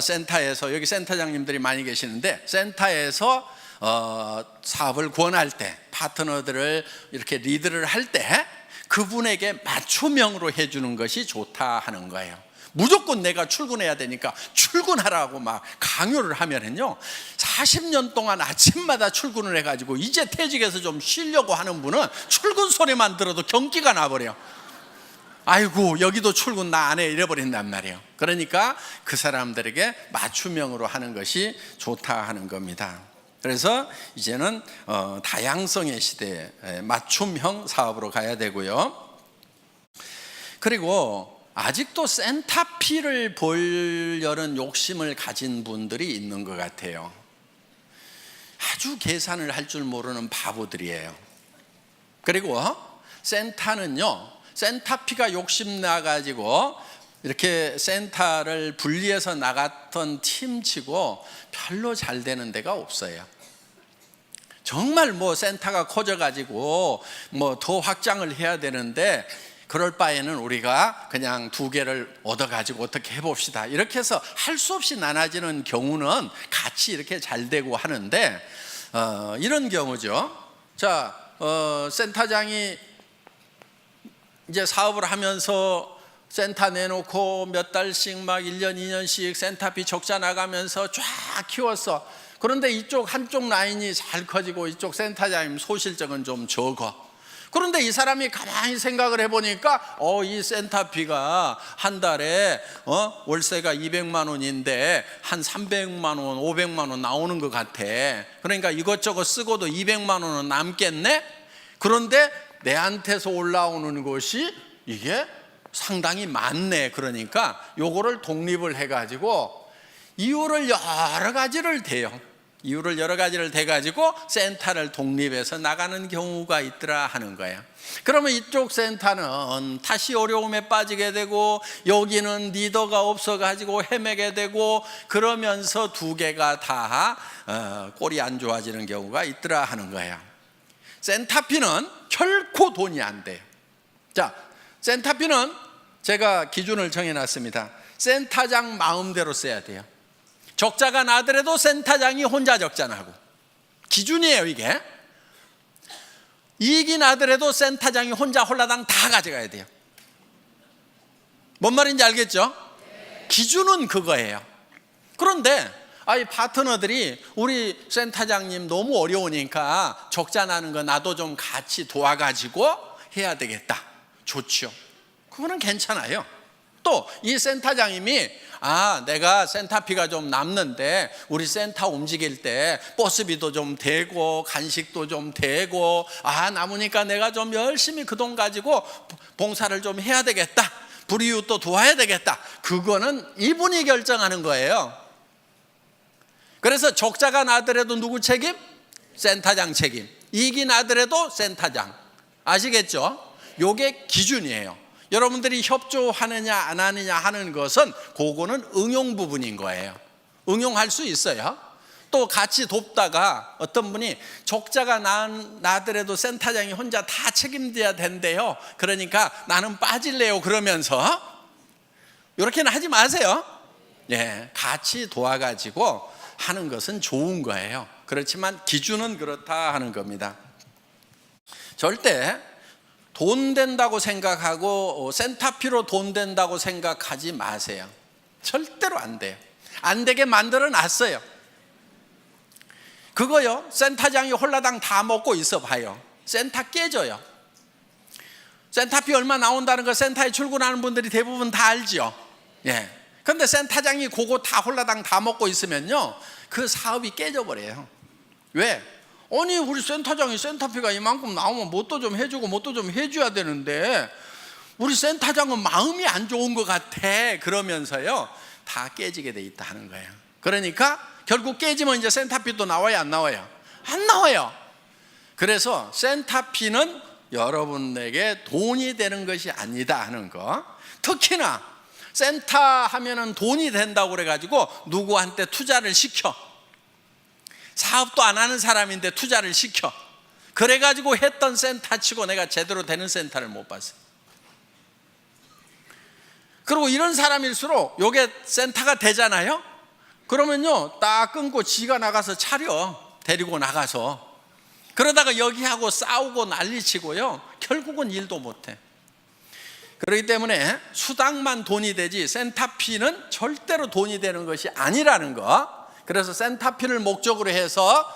[SPEAKER 1] 센터에서, 여기 센터장님들이 많이 계시는데, 센터에서 사업을 권할 때, 파트너들을 이렇게 리드를 할 때 그분에게 맞춤형으로 해주는 것이 좋다 하는 거예요. 무조건 내가 출근해야 되니까 출근하라고 막 강요를 하면은요, 40년 동안 아침마다 출근을 해가지고 이제 퇴직해서 좀 쉬려고 하는 분은 출근 소리만 들어도 경기가 나버려. 아이고, 여기도 출근 나 안 해, 이래버린단 말이에요. 그러니까 그 사람들에게 맞춤형으로 하는 것이 좋다 하는 겁니다. 그래서 이제는 다양성의 시대에 맞춤형 사업으로 가야 되고요. 그리고 아직도 센터피를 보려는 욕심을 가진 분들이 있는 것 같아요. 아주 계산을 할 줄 모르는 바보들이에요. 그리고 센터는요, 센터피가 욕심나가지고 이렇게 센터를 분리해서 나갔던 팀치고 별로 잘 되는 데가 없어요. 정말 센터가 커져가지고 더 확장을 해야 되는데, 그럴 바에는 우리가 그냥 2개를 얻어가지고 어떻게 해봅시다, 이렇게 해서 할 수 없이 나눠지는 경우는 같이 이렇게 잘 되고 하는데, 이런 경우죠. 자, 센터장이 이제 사업을 하면서 센터 내놓고 몇 달씩 막 1년 2년씩 센터비 적자 나가면서 쫙 키웠어. 그런데 이쪽 한쪽 라인이 잘 커지고 이쪽 센터장님 소실적은 좀 적어. 그런데 이 사람이 가만히 생각을 해보니까 이 센터비가 한 달에 월세가 200만 원인데 한 300만 원, 500만 원 나오는 것 같아. 그러니까 이것저것 쓰고도 200만 원은 남겠네? 그런데 내한테서 올라오는 것이 이게 상당히 많네. 그러니까 요거를 독립을 해가지고 이유를 여러 가지를 대요. 이유를 여러 가지를 대가지고 센터를 독립해서 나가는 경우가 있더라 하는 거예요. 그러면 이쪽 센터는 다시 어려움에 빠지게 되고, 여기는 리더가 없어가지고 헤매게 되고, 그러면서 2개가 다 꼴이 안 좋아지는 경우가 있더라 하는 거예요. 센터피는 결코 돈이 안 돼요. 자, 센터피는 제가 기준을 정해놨습니다. 센터장 마음대로 써야 돼요. 적자가 나더라도 센터장이 혼자 적자 나고, 기준이에요 이게. 이익이 나더라도 센터장이 혼자 홀라당 다 가져가야 돼요. 뭔 말인지 알겠죠? 기준은 그거예요. 그런데 파트너들이 우리 센터장님 너무 어려우니까 적자 나는 거 나도 좀 같이 도와가지고 해야 되겠다. 좋죠. 그거는 괜찮아요. 또 이 센터장님이 내가 센터피가 좀 남는데 우리 센터 움직일 때 버스비도 좀 되고 간식도 좀 되고 남으니까 내가 좀 열심히 그 돈 가지고 봉사를 좀 해야 되겠다, 불이웃도 도와야 되겠다. 그거는 이분이 결정하는 거예요. 그래서 적자가 나더라도 누구 책임? 센터장 책임. 이익이 나더라도 센터장. 아시겠죠? 요게 기준이에요. 여러분들이 협조하느냐 안 하느냐 하는 것은 그거는 응용 부분인 거예요. 응용할 수 있어요. 또 같이 돕다가 어떤 분이 적자가 나더라도 센터장이 혼자 다 책임져야 된대요. 그러니까 나는 빠질래요. 그러면서 이렇게는 하지 마세요. 같이 도와가지고 하는 것은 좋은 거예요. 그렇지만 기준은 그렇다 하는 겁니다. 절대 돈 된다고 생각하고 센터피로 돈 된다고 생각하지 마세요. 절대로 안 돼요. 안 되게 만들어 놨어요. 그거요, 센터장이 홀라당 다 먹고 있어 봐요. 센터 깨져요. 센터피 얼마 나온다는 거 센터에 출근하는 분들이 대부분 다 알죠. 예. 근데 센터장이 그거 다 홀라당 다 먹고 있으면요, 그 사업이 깨져버려요. 왜? 아니, 우리 센터장이 센터피가 이만큼 나오면 뭣도 좀 해주고 뭣도 좀 해줘야 되는데 우리 센터장은 마음이 안 좋은 것 같아 그러면서요, 다 깨지게 돼 있다 하는 거예요. 그러니까 결국 깨지면 이제 센터피도 나와요, 안 나와요? 안 나와요. 그래서 센터피는 여러분에게 돈이 되는 것이 아니다 하는 거. 특히나 센터 하면은 돈이 된다고 그래가지고 누구한테 투자를 시켜. 사업도 안 하는 사람인데 투자를 시켜. 그래가지고 했던 센터 치고 내가 제대로 되는 센터를 못 봤어요. 그리고 이런 사람일수록 요게 센터가 되잖아요. 그러면요, 딱 끊고 지가 나가서 차려. 데리고 나가서. 그러다가 여기하고 싸우고 난리치고요, 결국은 일도 못해. 그렇기 때문에 수당만 돈이 되지 센터피는 절대로 돈이 되는 것이 아니라는 거. 그래서 센터피를 목적으로 해서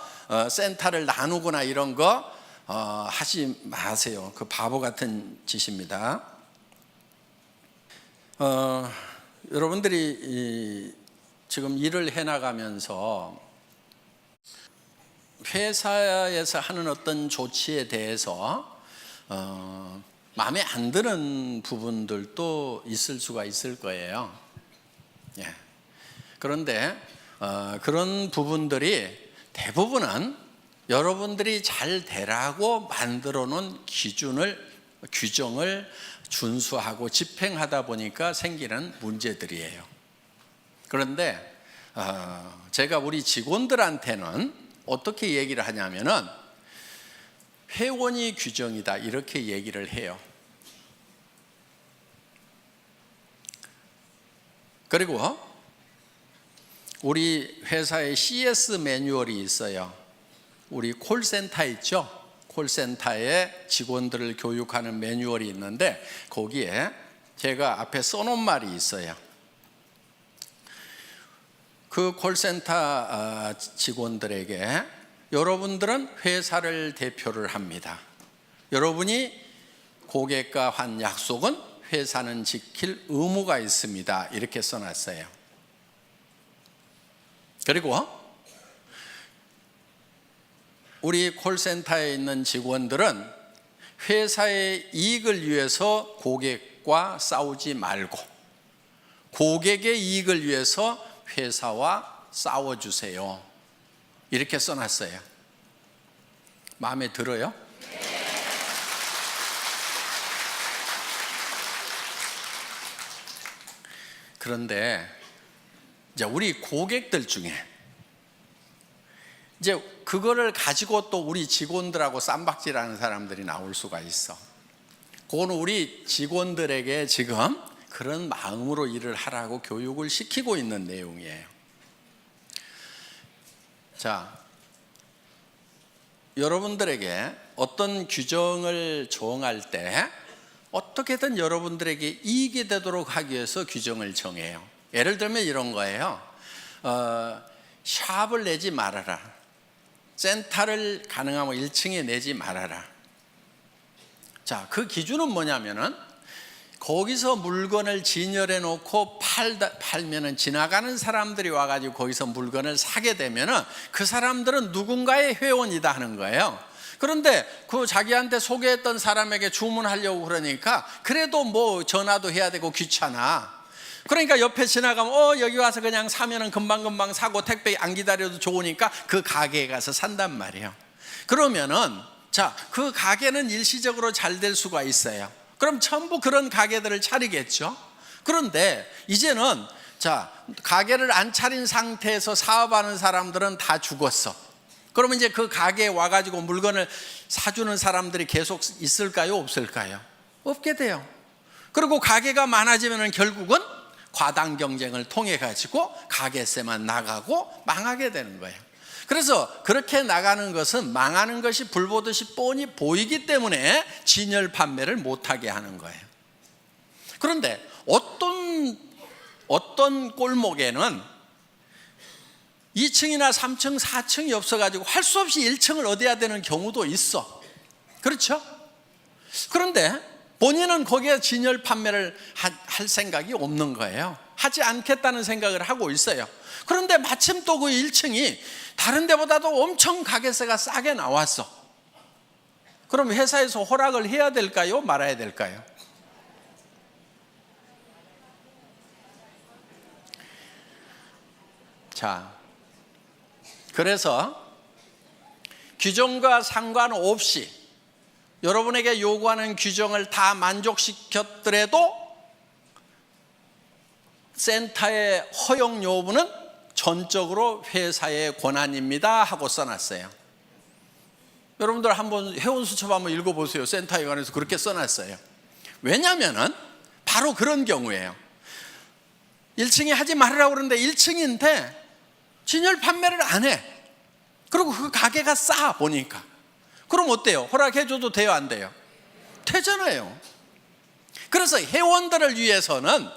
[SPEAKER 1] 센터를 나누거나 이런 거 하지 마세요. 그 바보 같은 짓입니다. 여러분들이 지금 일을 해나가면서 회사에서 하는 어떤 조치에 대해서 마음에 안 드는 부분들도 있을 수가 있을 거예요. 예. 그런데 그런 부분들이 대부분은 여러분들이 잘 되라고 만들어 놓은 규정을 준수하고 집행하다 보니까 생기는 문제들이에요. 그런데 제가 우리 직원들한테는 어떻게 얘기를 하냐면은 회원이 규정이다 이렇게 얘기를 해요. 그리고 우리 회사에 CS 매뉴얼이 있어요. 우리 콜센터 있죠? 콜센터에 직원들을 교육하는 매뉴얼이 있는데 거기에 제가 앞에 써놓은 말이 있어요. 그 콜센터 직원들에게 여러분들은 회사를 대표를 합니다. 여러분이 고객과 한 약속은 회사는 지킬 의무가 있습니다. 이렇게 써놨어요. 그리고 우리 콜센터에 있는 직원들은 회사의 이익을 위해서 고객과 싸우지 말고 고객의 이익을 위해서 회사와 싸워주세요. 이렇게 써놨어요. 마음에 들어요? 그런데 이제 우리 고객들 중에 이제 그거를 가지고 또 우리 직원들하고 쌈박질하는 사람들이 나올 수가 있어. 그거는 우리 직원들에게 지금 그런 마음으로 일을 하라고 교육을 시키고 있는 내용이에요. 자, 여러분들에게 어떤 규정을 정할 때 어떻게든 여러분들에게 이익이 되도록 하기 위해서 규정을 정해요. 예를 들면 이런 거예요. 샵을 내지 말아라. 센터를 가능하면 1층에 내지 말아라. 자, 그 기준은 뭐냐면은 거기서 물건을 진열해 놓고 팔면은 지나가는 사람들이 와가지고 거기서 물건을 사게 되면은 그 사람들은 누군가의 회원이다 하는 거예요. 그런데 그 자기한테 소개했던 사람에게 주문하려고 그러니까 그래도 뭐 전화도 해야 되고 귀찮아. 그러니까 옆에 지나가면 여기 와서 그냥 사면은 금방금방 사고 택배 안 기다려도 좋으니까 그 가게에 가서 산단 말이에요. 그러면은 자, 그 가게는 일시적으로 잘 될 수가 있어요. 그럼 전부 그런 가게들을 차리겠죠. 그런데 이제는 자, 가게를 안 차린 상태에서 사업하는 사람들은 다 죽었어. 그러면 이제 그 가게에 와가지고 물건을 사주는 사람들이 계속 있을까요? 없을까요? 없게 돼요. 그리고 가게가 많아지면 결국은 과당 경쟁을 통해 가지고 가게세만 나가고 망하게 되는 거예요. 그래서 그렇게 나가는 것은 망하는 것이 불보듯이 뻔히 보이기 때문에 진열 판매를 못하게 하는 거예요. 그런데 어떤 골목에는 2층이나 3층, 4층이 없어가지고 할 수 없이 1층을 얻어야 되는 경우도 있어. 그렇죠? 그런데 본인은 거기에 진열 판매를 할 생각이 없는 거예요. 하지 않겠다는 생각을 하고 있어요. 그런데 마침 또 그 1층이 다른 데보다도 엄청 가게세가 싸게 나왔어. 그럼 회사에서 허락을 해야 될까요? 말아야 될까요? 자, 그래서 규정과 상관없이 여러분에게 요구하는 규정을 다 만족시켰더라도 센터의 허용 여부는 전적으로 회사의 권한입니다 하고 써놨어요. 여러분들 한번 회원수첩 한번 읽어보세요. 센터에 관해서 그렇게 써놨어요. 왜냐하면 바로 그런 경우예요. 1층에 하지 말으라고 그러는데 1층인데 진열 판매를 안 해. 그리고 그 가게가 싸 보니까. 그럼 어때요? 허락해줘도 돼요? 안 돼요? 되잖아요. 그래서 회원들을 위해서는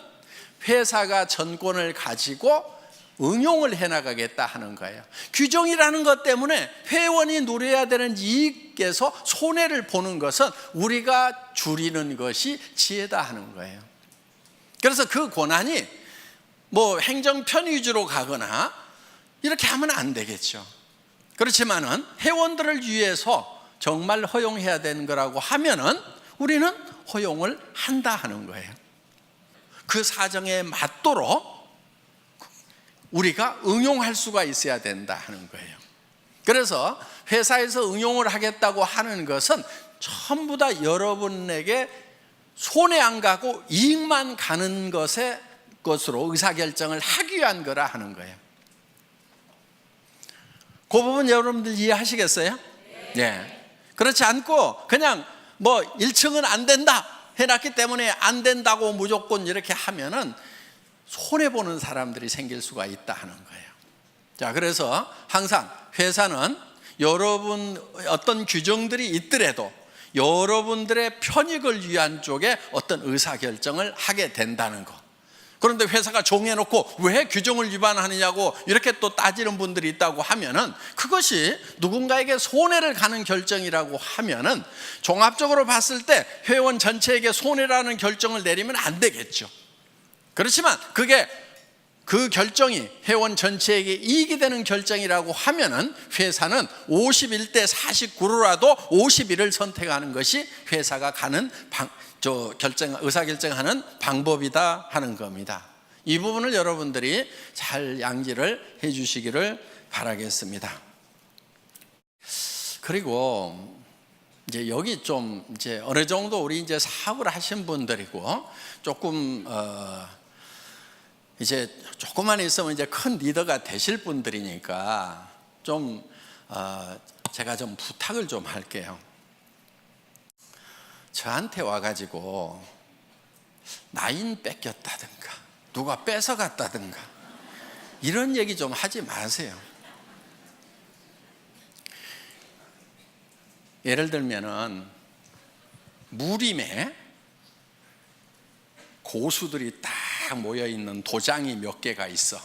[SPEAKER 1] 회사가 전권을 가지고 응용을 해나가겠다 하는 거예요. 규정이라는 것 때문에 회원이 누려야 되는 이익에서 손해를 보는 것은 우리가 줄이는 것이 지혜다 하는 거예요. 그래서 그 권한이 뭐 행정편 위주로 가거나 이렇게 하면 안 되겠죠. 그렇지만은 회원들을 위해서 정말 허용해야 되는 거라고 하면은 우리는 허용을 한다 하는 거예요. 그 사정에 맞도록 우리가 응용할 수가 있어야 된다 하는 거예요. 그래서 회사에서 응용을 하겠다고 하는 것은 전부 다 여러분에게 손해 안 가고 이익만 가는 것으로 의사결정을 하기 위한 거라 하는 거예요. 그 부분 여러분들 이해하시겠어요? 네. 그렇지 않고 그냥 뭐 1층은 안 된다 해놨기 때문에 안 된다고 무조건 이렇게 하면은 손해보는 사람들이 생길 수가 있다 하는 거예요. 자, 그래서 항상 회사는 여러분 어떤 규정들이 있더라도 여러분들의 편익을 위한 쪽에 어떤 의사결정을 하게 된다는 거. 그런데 회사가 정해놓고 왜 규정을 위반하느냐고 이렇게 또 따지는 분들이 있다고 하면은 그것이 누군가에게 손해를 가는 결정이라고 하면은 종합적으로 봤을 때 회원 전체에게 손해라는 결정을 내리면 안 되겠죠. 그렇지만 그게 그 결정이 회원 전체에게 이익이 되는 결정이라고 하면은 회사는 51대 49로라도 51을 선택하는 것이 회사가 가는 의사결정하는 방법이다 하는 겁니다. 이 부분을 여러분들이 잘 양지를 해 주시기를 바라겠습니다. 그리고 이제 여기 좀 이제 어느 정도 우리 이제 사업을 하신 분들이고 조금 이제 조금만 있으면 이제 큰 리더가 되실 분들이니까 좀 제가 좀 부탁을 좀 할게요. 저한테 와가지고 나인 뺏겼다든가 누가 뺏어갔다든가 이런 얘기 좀 하지 마세요. 예를 들면은 무림에 고수들이 딱 모여있는 도장이 몇 개가 있어.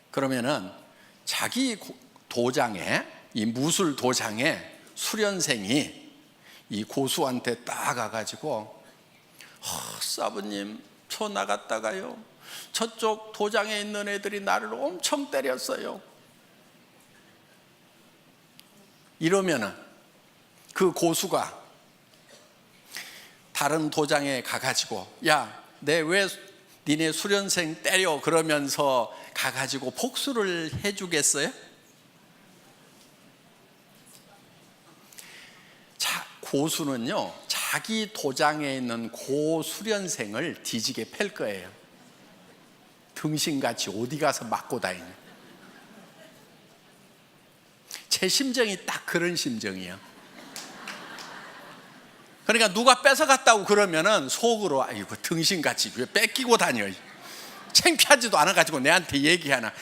[SPEAKER 1] 그러면은 자기 도장에, 이 무술 도장에 수련생이 이 고수한테 딱 가가지고 사부님 저 나갔다가요 저쪽 도장에 있는 애들이 나를 엄청 때렸어요. 이러면은 그 고수가 다른 도장에 가가지고 야, 내 왜 니네 수련생 때려 그러면서 가가지고 복수를 해주겠어요? 고수는요 자기 도장에 있는 고수련생을 뒤지게 팰 거예요. 등신같이 어디 가서 맞고 다니냐. 제 심정이 딱 그런 심정이에요. 그러니까 누가 뺏어갔다고 그러면은 속으로 아이고 등신같이 왜 뺏기고 다녀, 창피하지도 않아가지고 내한테 얘기하나.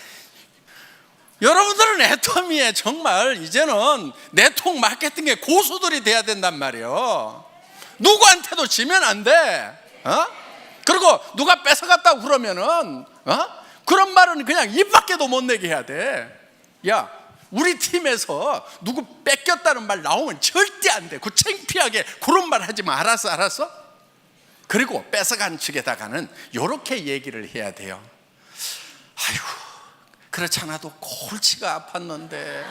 [SPEAKER 1] 여러분들은 애터미에 정말 이제는 네트워크 마케팅의 고수들이 돼야 된단 말이에요. 누구한테도 지면 안 돼. 그리고 누가 뺏어갔다고 그러면은 그런 말은 그냥 입 밖에도 못 내게 해야 돼. 야, 우리 팀에서 누구 뺏겼다는 말 나오면 절대 안 돼. 그 창피하게 그런 말 하지 마. 알았어? 그리고 뺏어간 측에다가는 이렇게 얘기를 해야 돼요. 아이고, 그렇지 않아도 골치가 아팠는데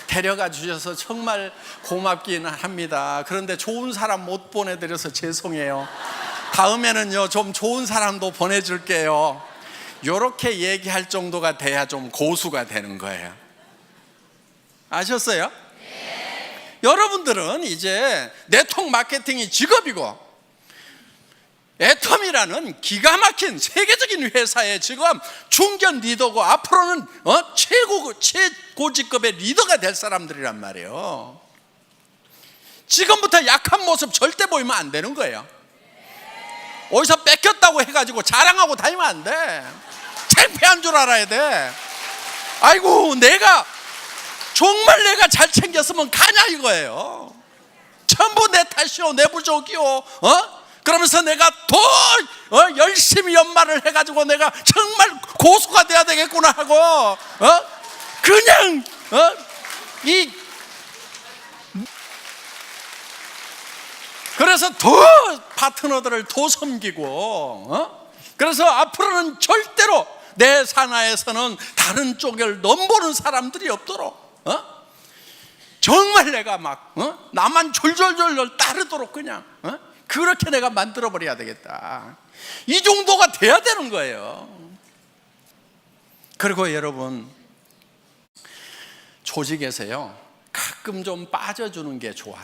[SPEAKER 1] 데려가 주셔서 정말 고맙기는 합니다. 그런데 좋은 사람 못 보내드려서 죄송해요. 다음에는요 좀 좋은 사람도 보내줄게요. 이렇게 얘기할 정도가 돼야 좀 고수가 되는 거예요. 아셨어요? 네. 여러분들은 이제 네트워크 마케팅이 직업이고 애텀이라는 기가 막힌 세계적인 회사의 지금 중견 리더고 앞으로는 최고 직급의 리더가 될 사람들이란 말이에요. 지금부터 약한 모습 절대 보이면 안 되는 거예요. 어디서 뺏겼다고 해가지고 자랑하고 다니면 안 돼. 창피한 줄 알아야 돼. 아이고, 정말 내가 잘 챙겼으면 가냐 이거예요. 전부 내 탓이요, 내 부족이요. 그러면서 내가 더 열심히 연말을 해가지고 내가 정말 고수가 돼야 되겠구나 하고 그냥 그래서 더 파트너들을 더 섬기고 그래서 앞으로는 절대로 내 산하에서는 다른 쪽을 넘보는 사람들이 없도록 정말 내가 막 나만 졸졸졸 따르도록 그냥 그렇게 내가 만들어버려야 되겠다. 이 정도가 돼야 되는 거예요. 그리고 여러분, 조직에서요 가끔 좀 빠져주는 게 좋아.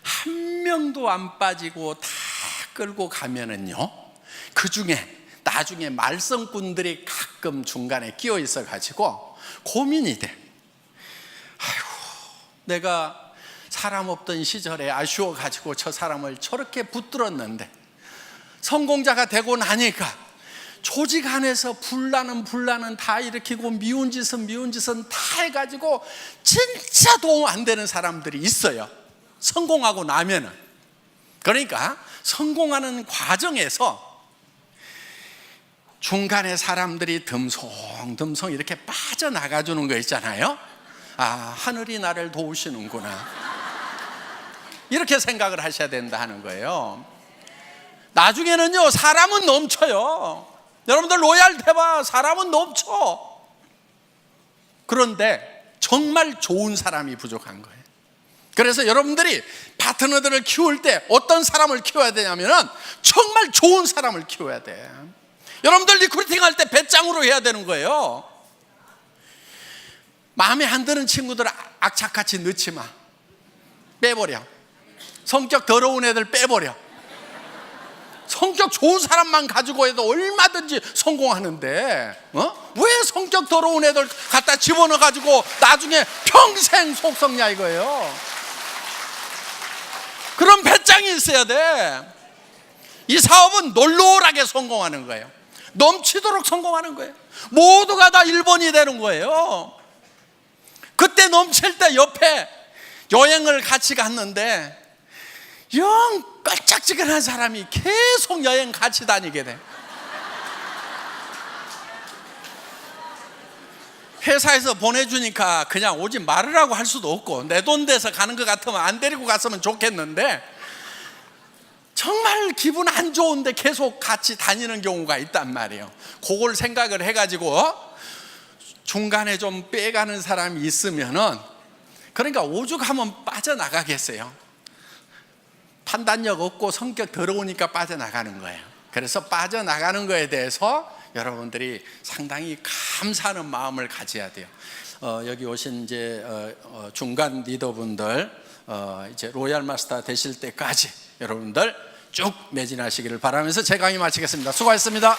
[SPEAKER 1] 한 명도 안 빠지고 다 끌고 가면은요, 그 중에 나중에 말썽꾼들이 가끔 중간에 끼어 있어 가지고 고민이 돼. 아이고, 내가 사람 없던 시절에 아쉬워 가지고 저 사람을 저렇게 붙들었는데 성공자가 되고 나니까 조직 안에서 분란은 다 일으키고 미운 짓은 다 해가지고 진짜 도움 안 되는 사람들이 있어요. 성공하고 나면은. 그러니까 성공하는 과정에서 중간에 사람들이 듬성듬성 이렇게 빠져나가 주는 거 있잖아요. 아, 하늘이 나를 도우시는구나, 이렇게 생각을 하셔야 된다 하는 거예요. 나중에는요 사람은 넘쳐요. 여러분들 로얄 해봐, 사람은 넘쳐. 그런데 정말 좋은 사람이 부족한 거예요. 그래서 여러분들이 파트너들을 키울 때 어떤 사람을 키워야 되냐면은 정말 좋은 사람을 키워야 돼. 여러분들 리크루팅 할 때 배짱으로 해야 되는 거예요. 마음에 안 드는 친구들 악착같이 넣지 마. 빼버려. 성격 더러운 애들 빼버려. 성격 좋은 사람만 가지고 해도 얼마든지 성공하는데 왜 성격 더러운 애들 갖다 집어넣어 가지고 나중에 평생 속 썩냐 이거예요. 그런 배짱이 있어야 돼. 이 사업은 놀놀하게 성공하는 거예요. 넘치도록 성공하는 거예요. 모두가 다 1번이 되는 거예요. 그때 넘칠 때 옆에 여행을 같이 갔는데 영 깔짝지근한 사람이 계속 여행 같이 다니게 돼. 회사에서 보내주니까 그냥 오지 말으라고 할 수도 없고, 내 돈 돼서 가는 것 같으면 안 데리고 갔으면 좋겠는데 정말 기분 안 좋은데 계속 같이 다니는 경우가 있단 말이에요. 그걸 생각을 해가지고 중간에 좀 빼가는 사람이 있으면은, 그러니까 오죽하면 빠져나가겠어요. 판단력 없고 성격 더러우니까 빠져나가는 거예요. 그래서 빠져나가는 거에 대해서 여러분들이 상당히 감사하는 마음을 가져야 돼요. 여기 오신 이제 중간 리더분들 이제 로얄 마스터 되실 때까지 여러분들 쭉 매진하시기를 바라면서 제 강의 마치겠습니다. 수고하셨습니다.